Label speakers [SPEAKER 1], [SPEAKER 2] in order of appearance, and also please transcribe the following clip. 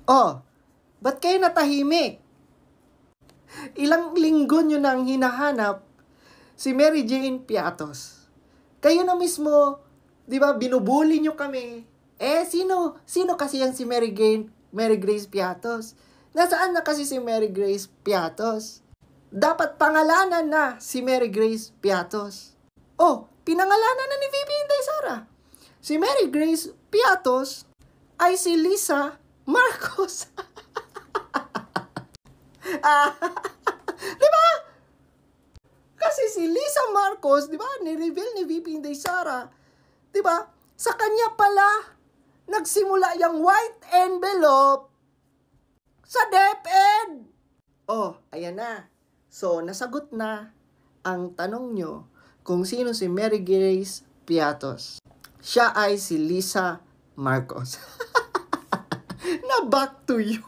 [SPEAKER 1] Oh, ba't kayo natahimik? Ilang linggo nyo nang hinahanap si Mary Jane Piatos. Kayo na mismo, di ba, binubuli nyo kami. Sino kasi yan si Mary Grace Piatos? Nasaan na kasi si Mary Grace Piatos? Dapat pangalanan na si Mary Grace Piatos. Oh, pinangalanan na ni VP Inday Sara. Si Mary Grace Piatos ay si Lisa Marcos. Di ba? Kasi si Lisa Marcos, di ba, ni-reveal ni VP Inday Sara, di ba, sa kanya pala nagsimula yung white envelope sa DepEd. Oh, ayan na. So, nasagot na ang tanong nyo kung sino si Mary Grace Piatos. Siya ay si Lisa Marcos. Na back to you.